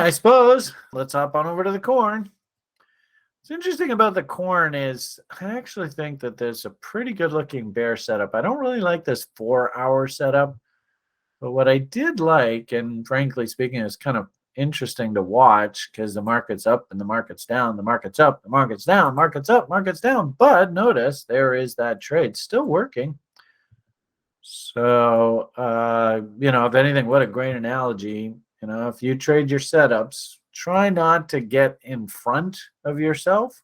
I suppose let's hop on over to the corn. What's interesting about the corn is I actually think that there's a pretty good looking bear setup. I don't really like this 4 hour setup, but what I did like, and frankly speaking, is kind of interesting to watch because the market's up and the market's down, the market's up, the market's down, market's up, market's down. But notice there is that trade still working. So, if anything, what a great analogy. If you trade your setups, try not to get in front of yourself.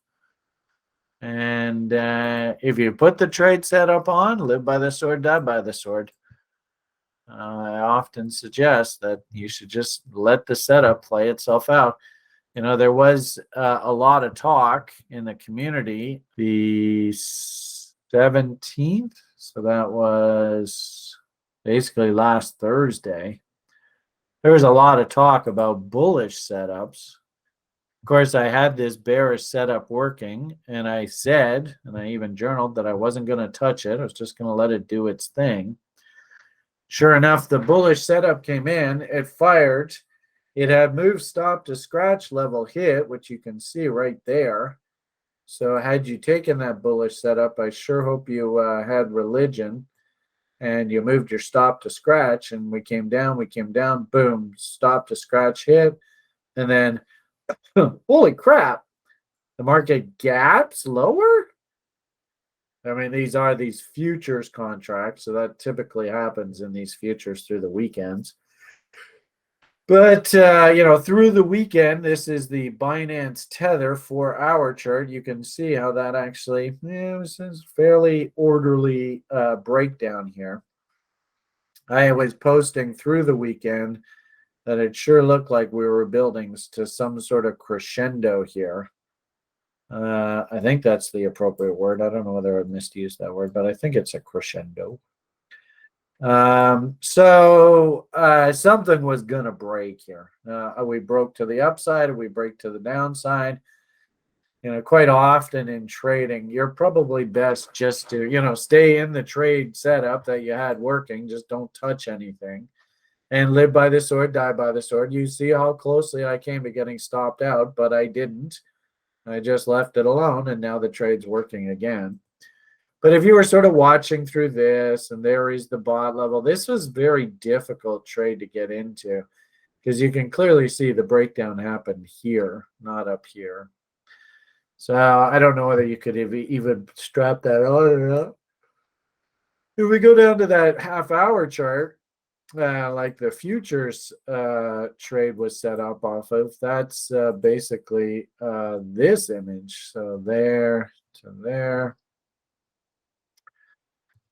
And if you put the trade setup on, live by the sword, die by the sword. I often suggest that you should just let the setup play itself out. There was a lot of talk in the community the 17th. So that was basically last Thursday. There was a lot of talk about bullish setups. Of course, I had this bearish setup working, and I said, and I even journaled that I wasn't going to touch it. I was just going to let it do its thing. Sure enough, the bullish setup came in. It fired. It had move stop to scratch level hit, which you can see right there. So had you taken that bullish setup, I sure hope you had religion and you moved your stop to scratch, and we came down, boom, stop to scratch hit. And then, holy crap, the market gaps lower? I mean, these are these futures contracts, so that typically happens in these futures through the weekends. But, through the weekend, this is the Binance Tether 4-hour chart. You can see how that actually was a fairly orderly breakdown here. I was posting through the weekend that it sure looked like we were building to some sort of crescendo here. I think that's the appropriate word. I don't know whether I misused that word, but I think it's a crescendo. So something was gonna break here. We broke to the upside, we break to the downside. Quite often in trading, you're probably best just to stay in the trade setup that you had working. Just don't touch anything, and live by the sword, die by the sword. You see how closely I came to getting stopped out, but I didn't. I just left it alone, and now the trade's working again. But if you were sort of watching through this, and there is the bot level, this was very difficult trade to get into because you can clearly see the breakdown happened here, not up here. So I don't know whether you could even strap that on or not. If we go down to that half-hour chart, like the futures trade was set up off of, that's basically this image. So there to there.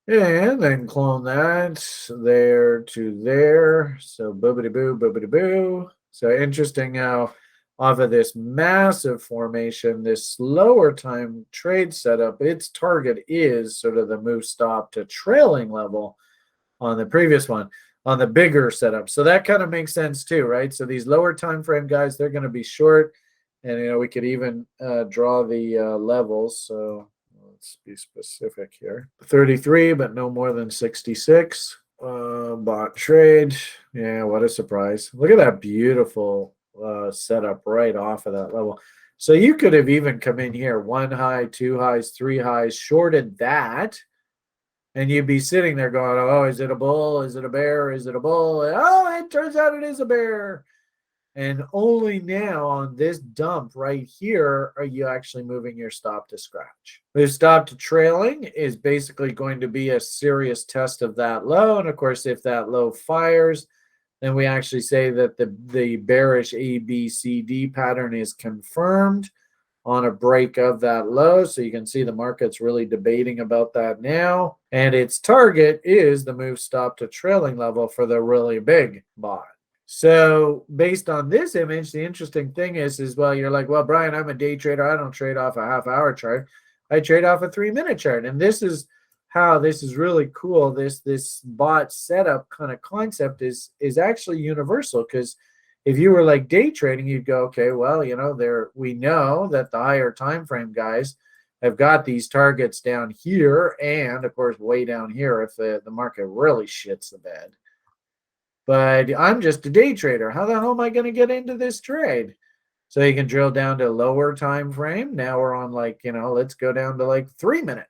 And then clone that there to there. So boobity boo, boobity boo. So interesting now, off of this massive formation, this slower time trade setup, its target is sort of the move stop to trailing level on the previous one, on the bigger setup. So that kind of makes sense too, right? So these lower time frame guys, they're going to be short. And, we could even draw the levels. So let's be specific here. 33, but no more than 66. Bot trade. Yeah, what a surprise. Look at that beautiful setup right off of that level. So you could have even come in here, 1 high, 2 highs, 3 highs, shorted that. And you'd be sitting there going, oh, is it a bull? Is it a bear? Is it a bull? Oh, it turns out it is a bear. And only now on this dump right here are you actually moving your stop to scratch. The stop to trailing is basically going to be a serious test of that low. And of course, if that low fires, then we actually say that the bearish ABCD pattern is confirmed on a break of that low. So you can see the market's really debating about that now. And its target is the move stop to trailing level for the really big bot. So based on this image, the interesting thing is, well, you're like, well, Brian, I'm a day trader. I don't trade off a half-hour chart. I trade off a 3-minute chart. And this is how this is really cool. This bot setup kind of concept is actually universal, because if you were like day trading, you'd go, okay, well, we know that the higher time frame guys have got these targets down here, and of course way down here if the market really shits the bed. but I'm just a day trader. How the hell am I going to get into this trade? So you can drill down to lower time frame. Now we're on like, let's go down to like 3 minute.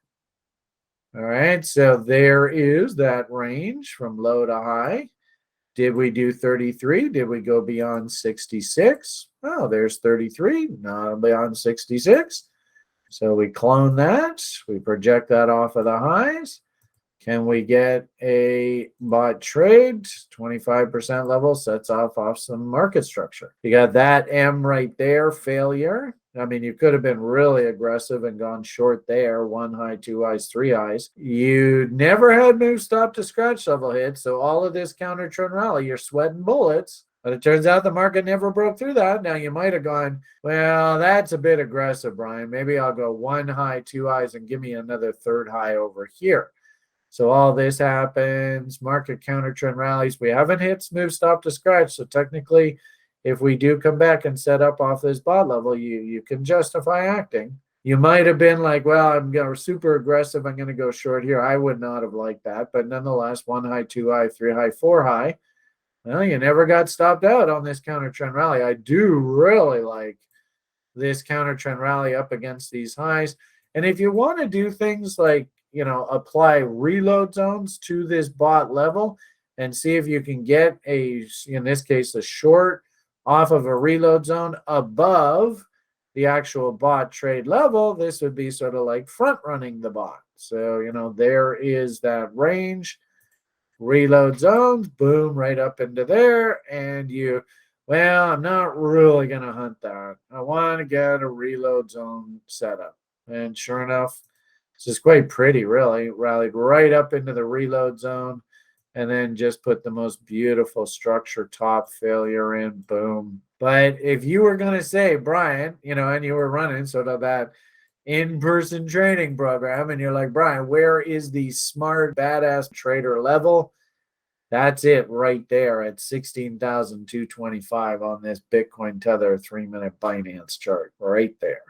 All right, so there is that range from low to high. Did we do 33? Did we go beyond 66? Oh, there's 33, not beyond 66. So we clone that. We project that off of the highs. Can we get a bot trade? 25% level sets off some market structure. You got that M right there, failure. I mean, you could have been really aggressive and gone short there. 1 high, 2 highs, 3 highs. You never had move stop to scratch level hits. So all of this counter trend rally, you're sweating bullets. But it turns out the market never broke through that. Now you might have gone, well, that's a bit aggressive, Brian. Maybe I'll go 1 high, 2 highs, and give me another third high over here. So all this happens, market counter trend rallies. We haven't hit move stop to scratch. So technically, if we do come back and set up off this bot level, you can justify acting. You might have been like, well, I'm going super aggressive. I'm going to go short here. I would not have liked that. But nonetheless, 1 high, 2 high, 3 high, 4 high. Well, you never got stopped out on this counter trend rally. I do really like this counter trend rally up against these highs. And if you want to do things like, apply reload zones to this bot level and see if you can get in this case, a short off of a reload zone above the actual bot trade level, this would be sort of like front running the bot. So, there is that range, reload zones, boom, right up into there. And well, I'm not really going to hunt that. I want to get a reload zone setup. And sure enough, this is quite pretty, really. Rallied right up into the reload zone and then just put the most beautiful structure top failure in, boom. But if you were going to say, Brian, and you were running sort of that in-person training program, and you're like, Brian, where is the smart, badass trader level? That's it right there at 16,225 on this Bitcoin Tether 3-minute Binance chart right there.